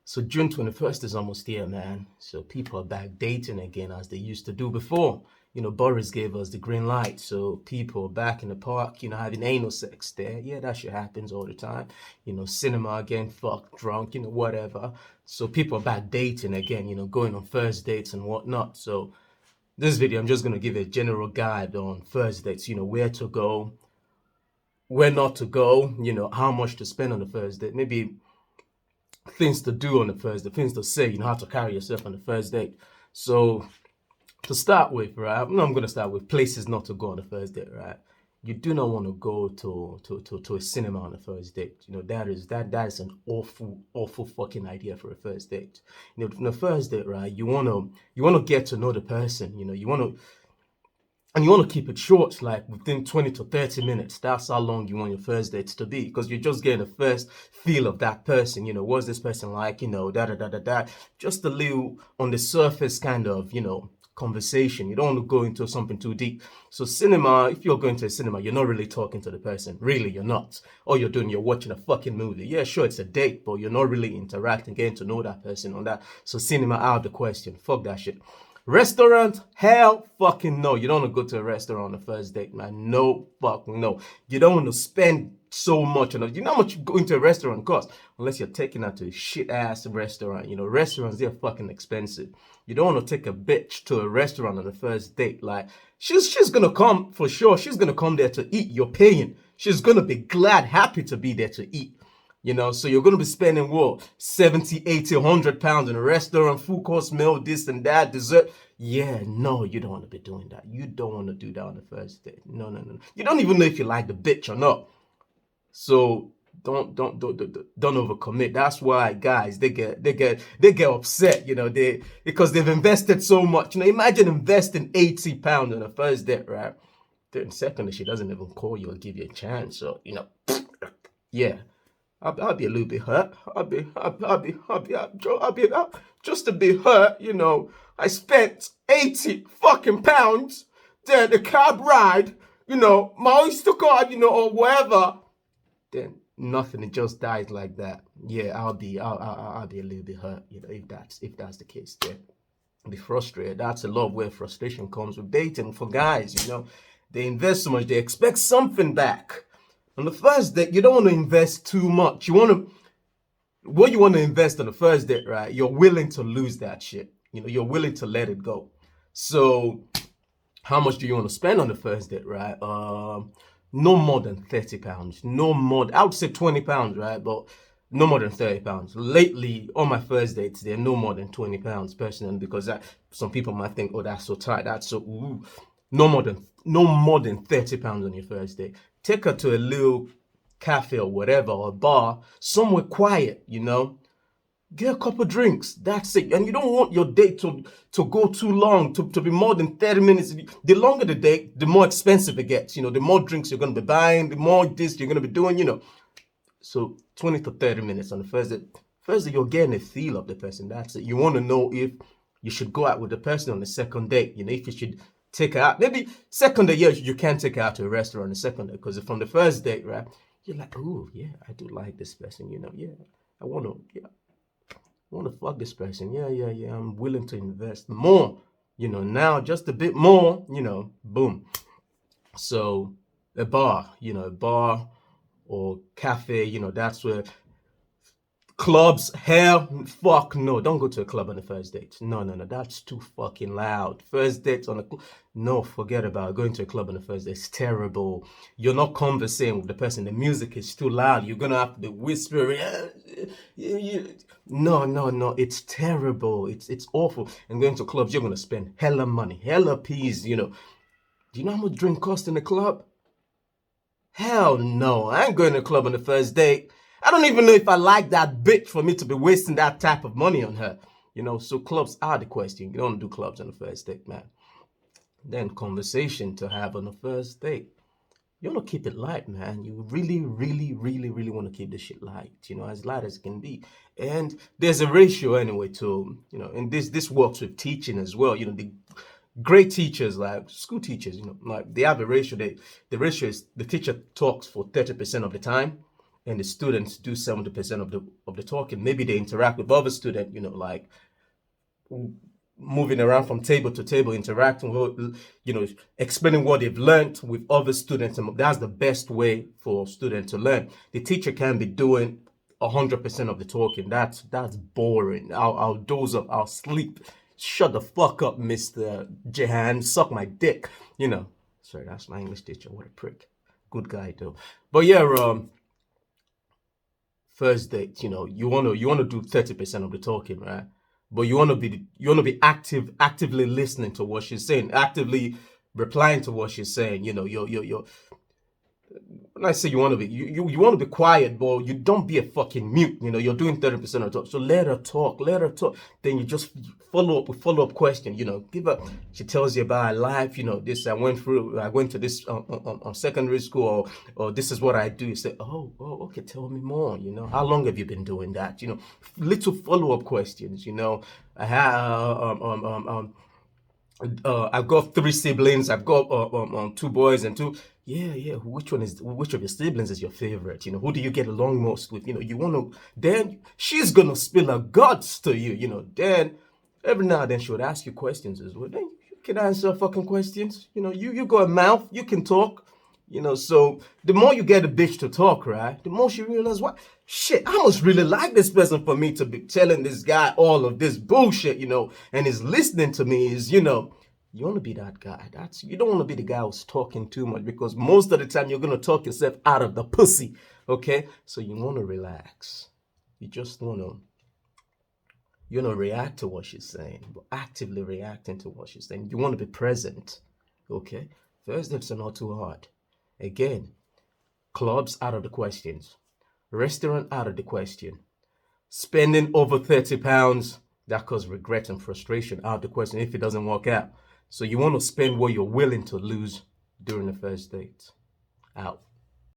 So June 21st is almost here, man. So people are back dating again as they used to do before. Boris gave us the green light. So people are back in the park, having anal sex there. Yeah, that shit happens all the time. Cinema again, fuck, drunk, whatever. So people are back dating again, going on first dates and whatnot. So this video, I'm just going to give a general guide on first dates, where to go, where not to go, how much to spend on the first date. Maybe things to do on the first date, things to say, how to carry yourself on the first date. So to start with, right, I'm going to start with places not to go on the first date, right? You do not want to go to a cinema on the first date. That is an awful fucking idea for a first date. On the first date, right, you wanna get to know the person. You want to keep it short, like within 20 to 30 minutes. That's how long you want your first dates to be, because you're just getting the first feel of that person. What's this person like? Da. Just a little on the surface kind of, conversation. You don't want to go into something too deep. So cinema, if you're going to a cinema, you're not really talking to the person. Really, you're not. All you're doing, you're watching a fucking movie. Yeah, sure, it's a date, but you're not really interacting, getting to know that person on that. So cinema out of the question. Fuck that shit. Restaurant, hell fucking no. You don't want to go to a restaurant on the first date, man. No fucking no. You don't want to spend so much on it. You know how much going to a restaurant costs? Unless you're taking her to a shit ass restaurant. Restaurants, they're fucking expensive. You don't want to take a bitch to a restaurant on the first date. Like, she's gonna come for sure. She's gonna come there to eat. You're paying. She's gonna be glad, happy to be there to eat. So you're going to be spending what, 70, 80, 100 pounds in a restaurant, full course meal, this and that, dessert. Yeah, no, you don't want to be doing that. You don't want to do that on the first date. No. You don't even know if you like the bitch or not. So don't overcommit. That's why guys, they get upset, because they've invested so much. Imagine investing 80 pounds on a first date, right? Then secondly, she doesn't even call you or give you a chance. So, yeah. I'll be a little bit hurt. I'll be just a bit hurt, I spent 80 fucking pounds, then the cab ride, my Oyster card, or whatever. Then nothing, it just dies like that. Yeah, I'll be a little bit hurt, if that's the case. Yeah. Be frustrated. That's a lot of where frustration comes with dating for guys, They invest so much, they expect something back. On the first date, you don't want to invest too much. What you want to invest on the first date, right? You're willing to lose that shit. You're willing to let it go. So how much do you want to spend on the first date, right? No more than 30 pounds. No more, I would say 20 pounds, right? But no more than 30 pounds. Lately, on my first dates, they're no more than 20 pounds personally, because some people might think, oh, that's so tight. That's so, ooh. No more than 30 pounds on your first date. Take her to a little cafe or whatever, or a bar, somewhere quiet, Get a couple of drinks. That's it. And you don't want your date to go too long, to be more than 30 minutes. The longer the date, the more expensive it gets. The more drinks you're going to be buying, the more this you're going to be doing, So 20 to 30 minutes on the first date. First date, you're getting a feel of the person. That's it. You want to know if you should go out with the person on the second date, if you should take her out. Maybe second date, yeah, you can't take her out to a restaurant the second date, because from the first date, right, you're like, oh, yeah, I do like this person, yeah, I want to fuck this person. Yeah, I'm willing to invest more, now just a bit more, boom. So a bar or cafe, that's where. Clubs, hell, fuck no. Don't go to a club on the first date. No. That's too fucking loud. First dates on a club. No, forget about it. Going to a club on the first date. It's terrible. You're not conversing with the person. The music is too loud. You're going to have to be whispering. No. It's terrible. It's awful. And going to clubs, you're going to spend hella money, hella peas, Do you know how much drink costs in a club? Hell no. I ain't going to a club on the first date. I don't even know if I like that bitch for me to be wasting that type of money on her. So clubs are the question. You don't do clubs on the first date, man. Then conversation to have on the first date. You want to keep it light, man. You really want to keep this shit light, as light as it can be. And there's a ratio anyway to, and this works with teaching as well. The great teachers, like school teachers, like they have a ratio. The ratio is the teacher talks for 30% of the time, and the students do 70% of the talking. Maybe they interact with other students, like moving around from table to table, interacting with, explaining what they've learned with other students. And that's the best way for students to learn. The teacher can be doing 100% of the talking. That's boring. I'll doze up. I'll sleep. Shut the fuck up, Mr. Jahan. Suck my dick. Sorry, that's my English teacher. What a prick. Good guy though. But yeah, first date, you wanna do 30% of the talking, right? But you wanna be actively listening to what she's saying, actively replying to what she's saying. You're when I say you want to be, you want to be quiet, but you don't be a fucking mute. You're doing 30% of the talk. So let her talk. Then you just follow up with follow-up question. Give her. She tells you about her life. This I went to this on secondary school, or this is what I do. You say, oh, okay, tell me more. How long have you been doing that? Little follow-up questions. I have I've got 3 siblings. I've got 2 boys and 2. Yeah. Which of your siblings is your favorite? Who do you get along most with? You want to. Then she's gonna spill her guts to you. Then every now and then she would ask you questions as well. Then you can answer fucking questions. You got a mouth. You can talk. So the more you get a bitch to talk, right, the more she realizes, what shit, I must really like this person for me to be telling this guy all of this bullshit, and he's listening to me. You want to be that guy. You don't want to be the guy who's talking too much, because most of the time you're going to talk yourself out of the pussy, okay? So you want to relax. You just want to react to what she's saying, but actively reacting to what she's saying. You want to be present, okay? First dates are not too hard. Again, clubs out of the questions. Restaurant out of the question. Spending over £30, that causes regret and frustration out of the question if it doesn't work out. So you want to spend what you're willing to lose during the first date. Out.